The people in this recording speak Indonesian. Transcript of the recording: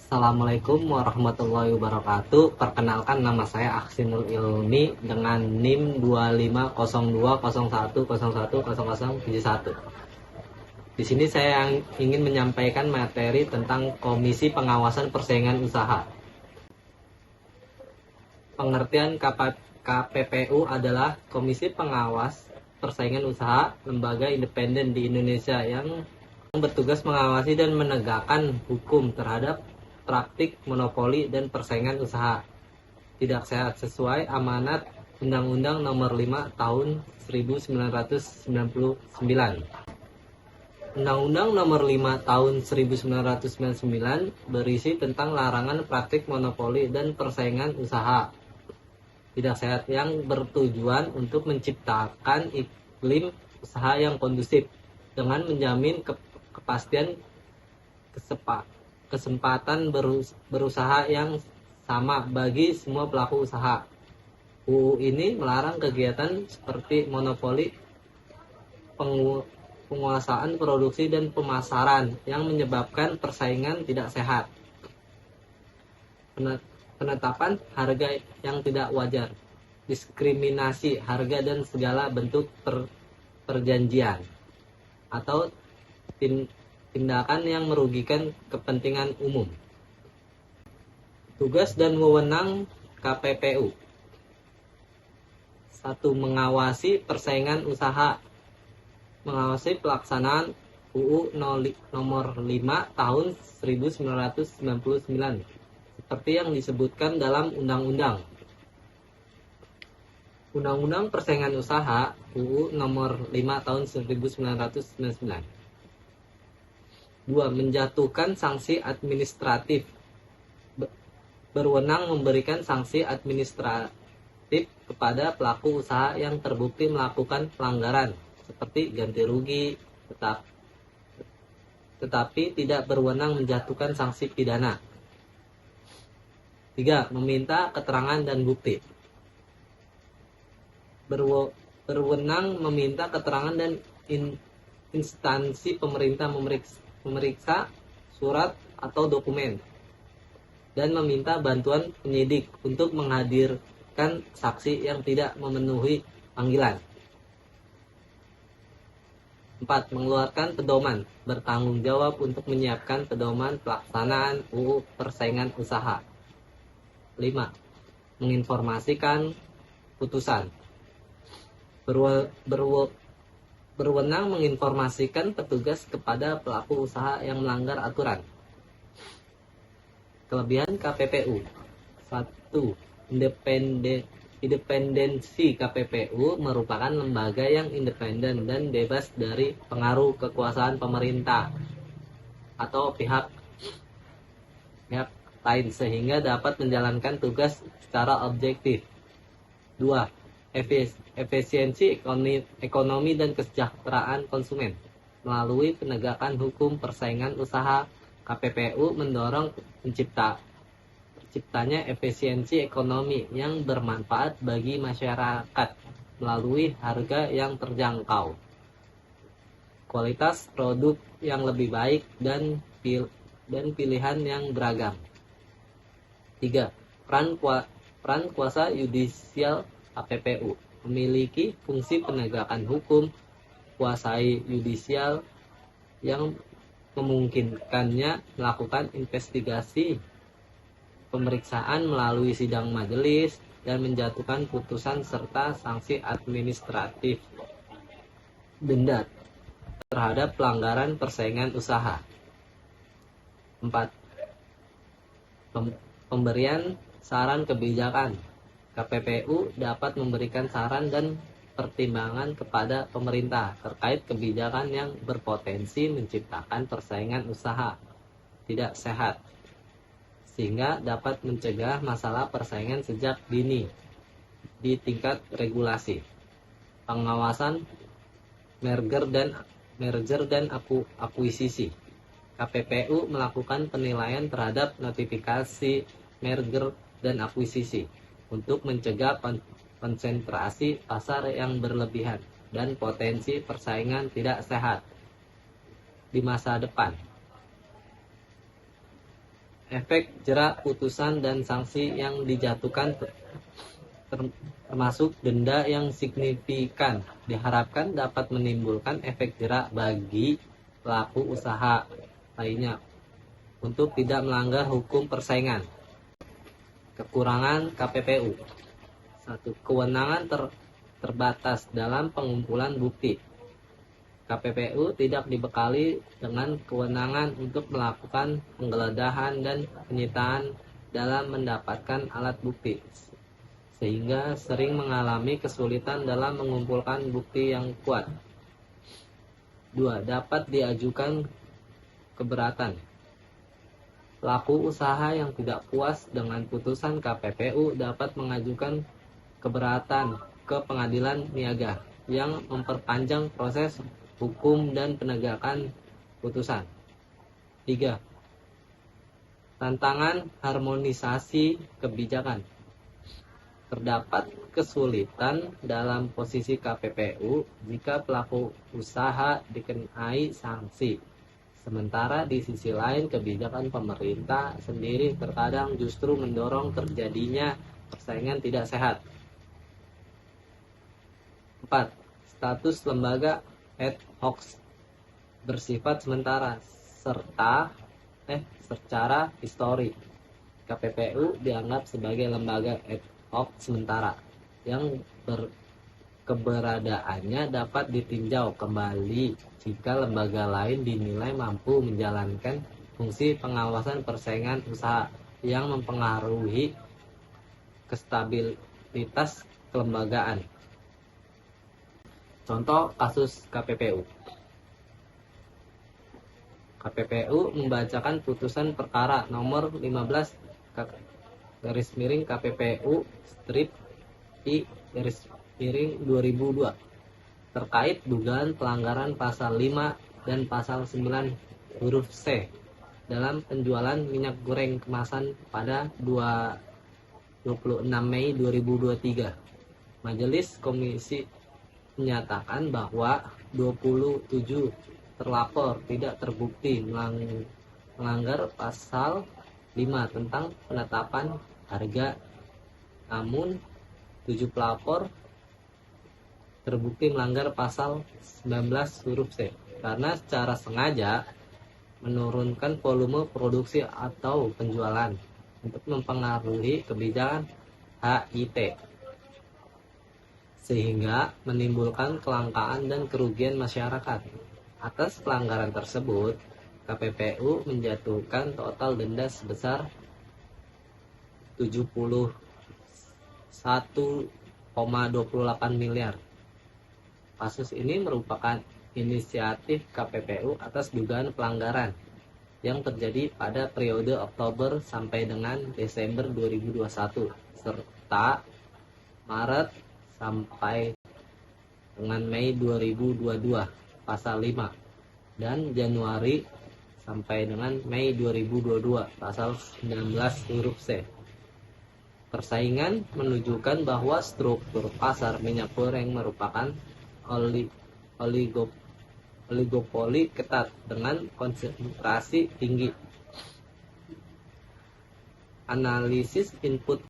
Assalamualaikum warahmatullahi wabarakatuh. Perkenalkan, nama saya Aksinul Ilmi dengan NIM 250201010071. Di sini saya ingin menyampaikan materi tentang Komisi Pengawasan Persaingan Usaha. Pengertian KPPU adalah Komisi Pengawas Persaingan Usaha, lembaga independen di Indonesia yang bertugas mengawasi dan menegakkan hukum terhadap praktik monopoli dan persaingan usaha tidak sehat sesuai amanat Undang-Undang Nomor 5 Tahun 1999. Undang-Undang Nomor 5 Tahun 1999 berisi tentang larangan praktik monopoli dan persaingan usaha tidak sehat yang bertujuan untuk menciptakan iklim usaha yang kondusif dengan menjamin kepastian kesempatan berusaha yang sama bagi semua pelaku usaha. UU ini melarang kegiatan seperti monopoli, penguasaan produksi dan pemasaran yang menyebabkan persaingan tidak sehat, penetapan harga yang tidak wajar, diskriminasi harga dan segala bentuk perjanjian atau tindakan yang merugikan kepentingan umum. Tugas dan wewenang KPPU: 1. Mengawasi persaingan usaha. Mengawasi pelaksanaan UU Nomor 5 Tahun 1999 seperti yang disebutkan dalam Undang-Undang Persaingan Usaha UU Nomor 5 Tahun 1999. 2. Menjatuhkan sanksi administratif. Berwenang memberikan sanksi administratif kepada pelaku usaha yang terbukti melakukan pelanggaran seperti ganti rugi, tetapi tidak berwenang menjatuhkan sanksi pidana. 3. Meminta keterangan dan bukti. Berwenang meminta keterangan dan instansi pemerintah memeriksa surat atau dokumen dan meminta bantuan penyidik untuk menghadirkan saksi yang tidak memenuhi panggilan. 4. Mengeluarkan pedoman, bertanggung jawab untuk menyiapkan pedoman pelaksanaan UU Persaingan Usaha. 5. Menginformasikan putusan. Berwenang menginformasikan petugas kepada pelaku usaha yang melanggar aturan. Kelebihan KPPU: 1. Independensi KPPU merupakan lembaga yang independen dan bebas dari pengaruh kekuasaan pemerintah atau pihak lain sehingga dapat menjalankan tugas secara objektif. 2. Efisiensi ekonomi dan kesejahteraan konsumen. Melalui penegakan hukum persaingan usaha, KPPU mendorong terciptanya efisiensi ekonomi yang bermanfaat bagi masyarakat melalui harga yang terjangkau, kualitas produk yang lebih baik, dan pilihan yang beragam. 3. Peran kuasa yudisial KPPU memiliki fungsi penegakan hukum, kuasai yudisial yang memungkinkannya melakukan investigasi, pemeriksaan melalui sidang majelis, dan menjatuhkan putusan serta sanksi administratif denda terhadap pelanggaran persaingan usaha. 4. Pemberian saran kebijakan. KPPU dapat memberikan saran dan pertimbangan kepada pemerintah terkait kebijakan yang berpotensi menciptakan persaingan usaha tidak sehat, sehingga dapat mencegah masalah persaingan sejak dini di tingkat regulasi, pengawasan merger dan akuisisi. KPPU melakukan penilaian terhadap notifikasi merger dan akuisisi untuk mencegah konsentrasi pasar yang berlebihan dan potensi persaingan tidak sehat di masa depan. efek jerak, putusan, dan sanksi yang dijatuhkan termasuk denda yang signifikan diharapkan dapat menimbulkan efek jerak bagi pelaku usaha lainnya untuk tidak melanggar hukum persaingan. Kekurangan KPPU. 1. Kewenangan terbatas dalam pengumpulan bukti. KPPU tidak dibekali dengan kewenangan untuk melakukan penggeledahan dan penyitaan dalam mendapatkan alat bukti, sehingga sering mengalami kesulitan dalam mengumpulkan bukti yang kuat. 2. Dapat diajukan keberatan. Pelaku usaha yang tidak puas dengan putusan KPPU dapat mengajukan keberatan ke pengadilan niaga yang memperpanjang proses hukum dan penegakan putusan. 3. Tantangan harmonisasi kebijakan. Terdapat kesulitan dalam posisi KPPU jika pelaku usaha dikenai sanksi. Sementara di sisi lain kebijakan pemerintah sendiri terkadang justru mendorong terjadinya persaingan tidak sehat. 4. Status lembaga ad hoc bersifat sementara serta secara histori. KPPU dianggap sebagai lembaga ad hoc sementara yang keberadaannya dapat ditinjau kembali jika lembaga lain dinilai mampu menjalankan fungsi pengawasan persaingan usaha yang mempengaruhi stabilitas kelembagaan. Contoh kasus KPPU. KPPU membacakan putusan perkara nomor 15 KPPU strip I-2002 terkait dugaan pelanggaran pasal 5 dan pasal 9 huruf C dalam penjualan minyak goreng kemasan pada 26 Mei 2023. Majelis Komisi menyatakan bahwa 27 terlapor tidak terbukti melanggar pasal 5 tentang penetapan harga, namun 7 pelapor terbukti melanggar pasal 19 huruf C karena secara sengaja menurunkan volume produksi atau penjualan untuk mempengaruhi kebijakan HIT, sehingga menimbulkan kelangkaan dan kerugian masyarakat. Atas pelanggaran tersebut, KPPU menjatuhkan total denda sebesar 71,28 miliar. Kasus ini merupakan inisiatif KPPU atas dugaan pelanggaran yang terjadi pada periode Oktober sampai dengan Desember 2021 serta Maret sampai dengan Mei 2022 pasal 5 dan Januari sampai dengan Mei 2022 pasal 19 huruf C. Persaingan menunjukkan bahwa struktur pasar minyak goreng merupakan oligopoli ketat dengan konsentrasi tinggi. Analisis input